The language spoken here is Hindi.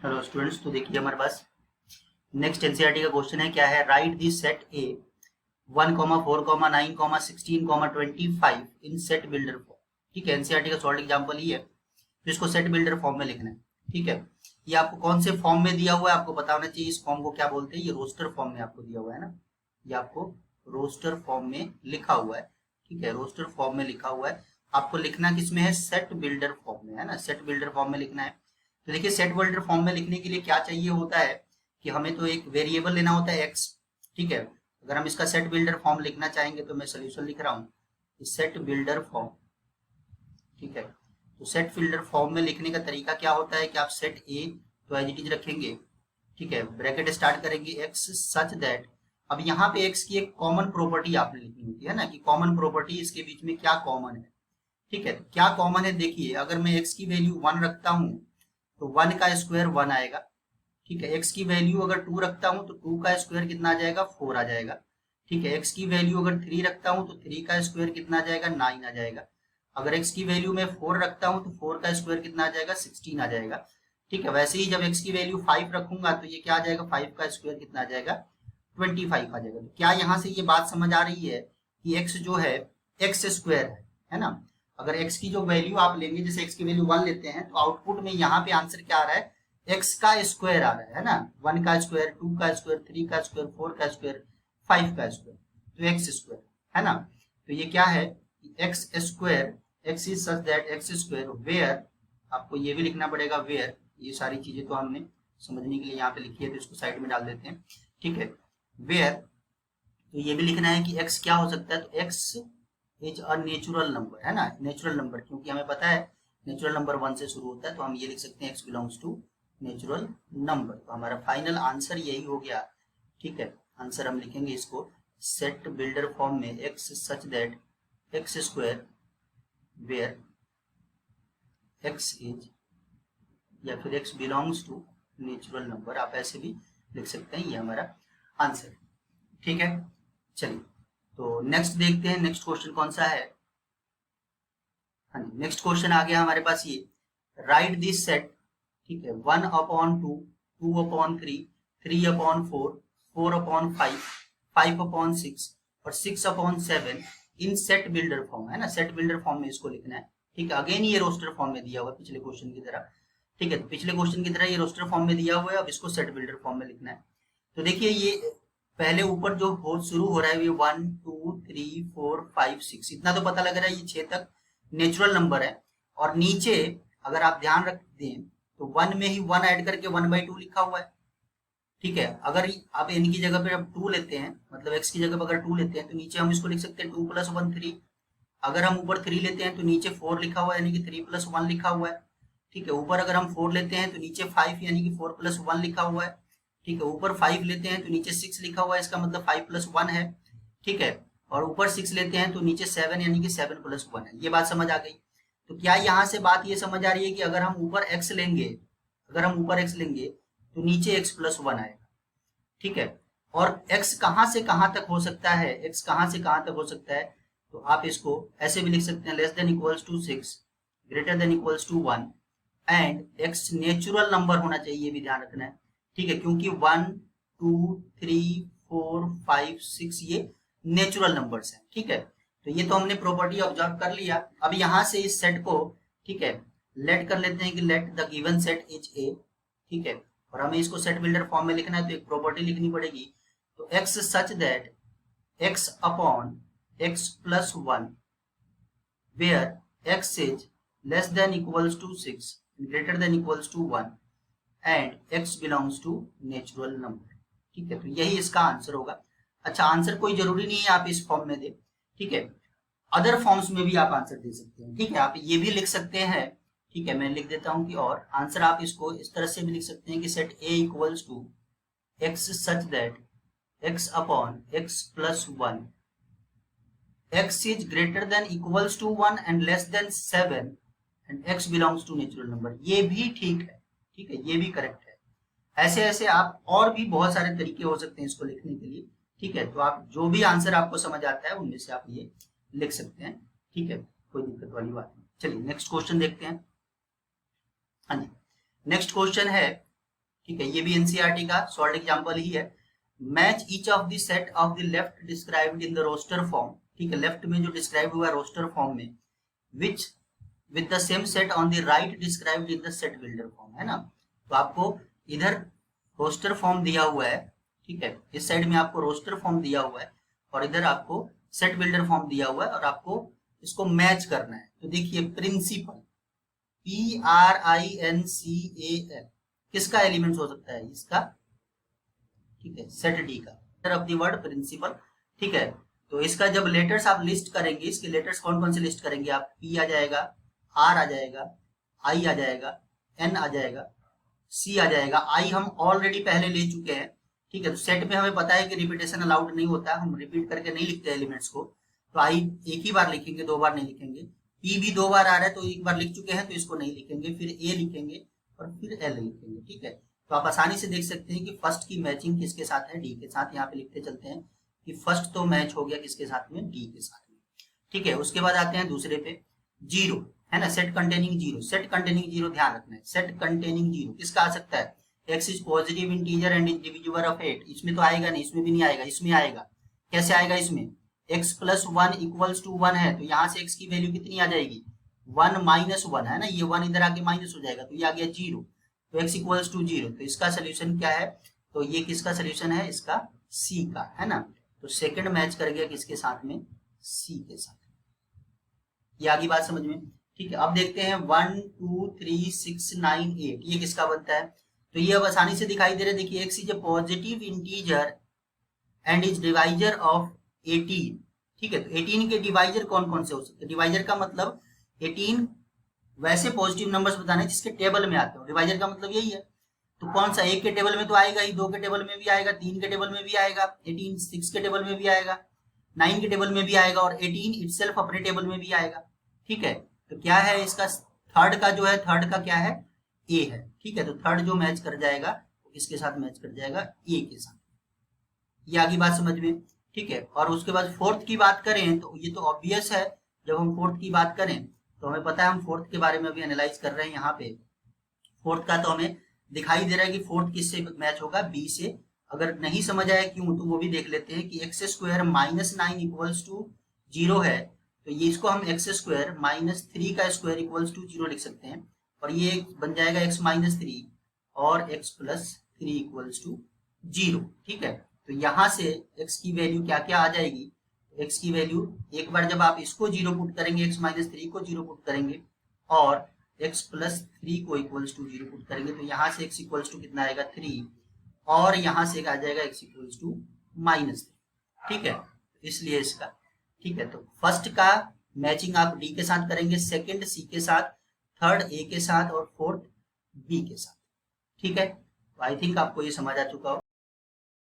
हेलो स्टूडेंट्स, तो देखिए हमारे पास नेक्स्ट एनसीईआरटी का क्वेश्चन है। क्या है? Right this set A 1,4,9,16,25 in set builder form. ठीक है, एनसीईआरटी का सॉल्ड एग्जांपल ही है, तो इसको सेट बिल्डर फॉर्म में लिखना है। ठीक है, ये आपको कौन से फॉर्म में दिया हुआ है आपको पता होना चाहिए। इस फॉर्म को क्या बोलते हैं? ये रोस्टर फॉर्म में आपको दिया हुआ है ना, ये आपको रोस्टर फॉर्म में लिखा हुआ है। ठीक है, रोस्टर फॉर्म में लिखा हुआ है। आपको लिखना किस में है? सेट बिल्डर फॉर्म में, है ना, सेट बिल्डर फॉर्म में लिखना है। तो देखिए, सेट बिल्डर फॉर्म में लिखने के लिए क्या चाहिए होता है कि हमें तो एक वेरिएबल लेना होता है एक्स। ठीक है, अगर हम इसका सेट बिल्डर फॉर्म लिखना चाहेंगे तो मैं सोल्यूशन लिख रहा हूँ सेट बिल्डर फॉर्म। ठीक है, तो सेट बिल्डर फॉर्म में लिखने का तरीका क्या होता है कि आप सेट ए तो एज इट इज रखेंगे। ठीक है, ब्रैकेट स्टार्ट करेंगे एक्स सच दैट। अब यहाँ पे एक्स की एक कॉमन प्रॉपर्टी आपने लिखनी होती है ना, कि कॉमन प्रॉपर्टी इसके बीच में क्या कॉमन है। ठीक है, तो क्या कॉमन है? देखिए, अगर मैं एक्स की वैल्यू 1 रखता हूँ तो 1 का स्क्वायर 1 आएगा। ठीक है, एक्स की वैल्यू अगर 2 रखता हूँ तो 2 का स्क्वायर कितना आ जाएगा? 4 आ जाएगा। ठीक है, एक्स की वैल्यू अगर 3 रखता हूँ तो 3 का स्क्वायर कितना आ जाएगा? 9 आ जाएगा। अगर एक्स की वैल्यू मैं 4 रखता हूँ तो 4 का स्क्वायर कितना आ जाएगा? 16 आ जाएगा। ठीक है, वैसे ही जब एक्स की वैल्यू 5 रखूंगा तो ये क्या आ जाएगा? 5 का स्क्वायर कितना आ जाएगा? 25 आ जाएगा। तो क्या यहाँ से ये बात समझ आ रही है कि एक्स जो है एक्स स्क्वायर है ना। अगर एक्स की जो वैल्यू आप लेंगे, जैसे एक्स की वैल्यू 1 लेते हैं तो आउटपुट में यहाँ पे आंसर क्या आ रहा है? एक्स का स्क्वायर आ रहा है ना। 1 का स्क्वायर, 2 का स्क्वायर, 3 का स्क्वायर, 4 का स्क्वायर, 5 का स्क्वायर, तो एक्स स्क्वायर है ना। तो ये क्या है? X square, x is such that x square where, आपको ये भी लिखना पड़ेगा वेयर। ये सारी चीजें तो हमने समझने के लिए यहाँ पे लिखी है, तो इसको साइड में डाल देते हैं। ठीक है, वेयर, तो ये भी लिखना है कि x क्या हो सकता है, तो x is a natural number, है ना, नेचुरल नंबर, क्योंकि हमें पता है नेचुरल नंबर 1 से शुरू होता है, तो हम ये लिख सकते हैं x belongs to natural number. तो हमारा फाइनल आंसर यही हो गया। ठीक है, आंसर हम लिखेंगे इसको सेट बिल्डर फॉर्म में x such that x square where x is, या फिर x belongs to natural number, आप ऐसे भी लिख सकते हैं। ये हमारा आंसर। ठीक है, चलिए तो नेक्स्ट देखते हैं, नेक्स्ट क्वेश्चन कौन सा है। हाँ जी, नेक्स्ट क्वेश्चन आ गया हमारे पास ये, राइट दिस सेट। ठीक है, 1/2, 2/3, 3/4, 4/5, 5/6 और 6/7 इन सेट बिल्डर फॉर्म, है ना, सेट बिल्डर फॉर्म में इसको लिखना है। ठीक है, अगेन ये रोस्टर फॉर्म में दिया हुआ है पिछले क्वेश्चन की तरह। ठीक है, तो पिछले क्वेश्चन की तरह ये रोस्टर फॉर्म में दिया हुआ है, अब इसको सेट बिल्डर फॉर्म में लिखना है। तो देखिए, ये पहले ऊपर जो हो शुरू हो रहा है ये 1 2 3 4 5 6, इतना तो पता लग रहा है ये 6 तक नेचुरल नंबर है। और नीचे अगर आप ध्यान रख दें तो 1 में ही 1 ऐड करके 1/2 लिखा हुआ है। ठीक है, अगर आप n की जगह पे अब 2 लेते हैं, मतलब x की जगह पे अगर 2 लेते हैं तो नीचे हम इसको लिख सकते हैं 2 + 1 3। अगर हम ऊपर 3 लेते हैं तो नीचे 4 लिखा हुआ है, यानी कि 3 + 1 लिखा हुआ है। ठीक है, ऊपर अगर हम 4 लेते हैं तो नीचे 5 यानी कि 4 + 1 लिखा हुआ है। ठीक है, ऊपर 5 लेते हैं तो नीचे 6 लिखा हुआ है, इसका मतलब 5 + 1 है। ठीक है, और ऊपर 6 लेते हैं तो नीचे 7 यानी कि 7 + 1 है। ये बात समझ आ गई। तो क्या यहाँ से बात ये समझ आ रही है कि अगर हम ऊपर x लेंगे, अगर हम ऊपर x लेंगे तो नीचे x + 1 आएगा। ठीक है, और x कहां से कहां तक हो सकता है, x कहां से कहां तक हो सकता है, तो आप इसको ऐसे भी लिख सकते हैं, less than equals to 6, greater than equals to 1 and x natural number होना चाहिए, ये भी ध्यान रखना है। ठीक है, क्योंकि 1 2 3 4 5 6 ये नेचुरल नंबर्स हैं। ठीक है, तो ये तो हमने प्रॉपर्टी ऑब्जर्व कर लिया। अब यहाँ से इस सेट को, ठीक है, लेट कर लेते हैं कि let the given set is a. ठीक है, और हमें इसको सेट बिल्डर फॉर्म में लिखना है तो एक प्रॉपर्टी लिखनी पड़ेगी। तो x such that x upon x + 1 where x is less than equals to 6 greater than equals to 1 and x belongs to natural number. ठीक है, तो यही इसका आंसर होगा। अच्छा, आंसर कोई जरूरी नहीं है आप इस फॉर्म में दे। ठीक है, अदर फॉर्म्स में भी आप आंसर दे सकते हैं। ठीक है, आप ये भी लिख सकते हैं। ठीक है, मैं लिख देता हूं कि और आंसर आप इसको इस तरह से भी लिख सकते हैं कि set a equals to x such that x upon x + 1 x is greater than equals to 1 and less than 7 and x belongs to natural number. ये भी ठीक है। ठीक है, ये भी करेक्ट है। ऐसे ऐसे आप और भी बहुत सारे तरीके हो सकते हैं इसको लिखने के लिए। ठीक है, तो आप जो भी आंसर आपको समझ आता है उनमें से आप ये लिख सकते हैं। ठीक है, कोई दिक्कत वाली बात नहीं। चलिए नेक्स्ट क्वेश्चन देखते हैं। हाँ जी, नेक्स्ट क्वेश्चन है ठीक है, ये भी एनसीईआरटी का सॉल्व एग्जांपल ही है। Match each of the set of the left described in the roster form, ठीक है, लेफ्ट में जो डिस्क्राइब हुआ है रोस्टर फॉर्म में, which with the same set on the right described in the set builder form, है ना। तो आपको इधर रोस्टर फॉर्म दिया हुआ है, ठीक है, इस साइड में आपको रोस्टर फॉर्म दिया हुआ है और इधर आपको सेट बिल्डर फॉर्म दिया हुआ है और आपको इसको मैच करना है। तो देखिए प्रिंसिपल PRINCAL किसका एलिमेंट्स हो सकता है, इसका, ठीक है, सेट डी का ऑफ द वर्ड प्रिंसिपल, ठीक है। तो इसका जब लेटर्स आप लिस्ट करेंगे, इसके लेटर्स कौन कौन से लिस्ट करेंगे आप, P आ जाएगा, R आ जाएगा, I आ जाएगा, N आ जाएगा, C आ जाएगा। I हम ऑलरेडी पहले ले चुके हैं, ठीक है। तो सेट में हमें पता है कि रिपीटेशन अलाउड नहीं होता, हम रिपीट करके नहीं लिखते एलिमेंट्स को, तो I एक ही बार लिखेंगे, 2 बार नहीं लिखेंगे। P भी 2 बार आ रहा है तो एक बार लिख चुके हैं तो इसको नहीं लिखेंगे, फिर A लिखेंगे और फिर L लिखेंगे, ठीक है। तो आप आसानी से देख सकते हैं कि फर्स्ट की मैचिंग किसके साथ है, डी के साथ। यहाँ पे लिखते चलते हैं कि फर्स्ट तो मैच हो गया किसके साथ में, डी के साथ में, ठीक है। उसके बाद आते हैं दूसरे पे, जीरो, है ना, set containing zero. Set containing zero ध्यान रखना है, सेट कंटेनिंग जीरो किसका आ सकता है, x is positive integer and is divisible of 8। इसमें तो आएगा नहीं, इसमें भी नहीं आएगा, इसमें आएगा। कैसे आएगा, इसमें x प्लस 1 इक्वल्स टू 1 है, तो यहाँ से x की वैल्यू कितनी आ जाएगी, 1 माइनस 1, है ना, ये 1 इधर आके माइनस हो जाएगा तो ये आ गया 0, तो x इक्वल्स टू 0। तो इसका सोल्यूशन क्या है, तो ये किसका सोल्यूशन है, इसका C का, है ना। तो सेकंड मैच कर गया किसके साथ में, C के साथ। ये आगे बात समझ में, ठीक है। अब देखते हैं 1 2 3 6 9 8 ये किसका बनता है। तो ये अब आसानी से दिखाई दे रहा है, देखिए x is a positive integer and is divisor of 18, ठीक है। तो 18 के डिवाइजर कौन कौन से हो सकते हैं, डिवाइजर का मतलब 18 वैसे पॉजिटिव नंबर्स बताने जिसके टेबल में आते हो, डिवाइजर का मतलब यही है। तो कौन सा, 1 के टेबल में तो आएगा ही, 2 के टेबल में भी आएगा, 3 के टेबल में भी आएगा, 18 6 के टेबल में भी आएगा, 9 के टेबल में भी आएगा और 18 इटसेल्फ अपने टेबल में भी आएगा, ठीक है। तो क्या है इसका, थर्ड का जो है, थर्ड का क्या है, ए है, ठीक है। तो थर्ड जो मैच कर जाएगा किसके साथ मैच कर जाएगा, ए के साथ। ये आगे बात समझ में, ठीक है। और उसके बाद फोर्थ की बात करें तो ये तो ऑब्वियस है, जब हम फोर्थ की बात करें तो हमें पता है, हम फोर्थ के बारे में अभी एनालाइज कर रहे हैं। यहाँ पे फोर्थ का तो हमें दिखाई दे रहा है कि फोर्थ किससे मैच होगा, बी से। अगर नहीं समझ आया क्यों तो वो भी देख लेते हैं कि x square minus 9 equals to 0 है, तो ये इसको हम एक्स स्क्वायर माइनस 3 का स्क्वायर इक्वल्स टू 0 लिख सकते हैं और ये बन जाएगा एक्स माइनस 3 और एक्स प्लस 3 इक्वल्स टू 0, ठीक है। तो यहाँ से x की वैल्यू क्या क्या आ जाएगी, x की वैल्यू एक बार जब आप इसको 0 पुट करेंगे, x माइनस 3 को 0 पुट करेंगे और x प्लस 3 को इक्वल्स टू 0 पुट करेंगे, तो यहाँ से x इक्वल्स टू कितना आएगा 3 और यहाँ से आ जाएगा x इक्वल्स टू माइनस 3, ठीक है। इसलिए इसका, ठीक है। तो फर्स्ट का मैचिंग आप डी के साथ करेंगे, सेकंड सी के साथ, थर्ड ए के साथ और फोर्थ बी के साथ, ठीक है। तो आई थिंक आपको ये समझ आ चुका हो।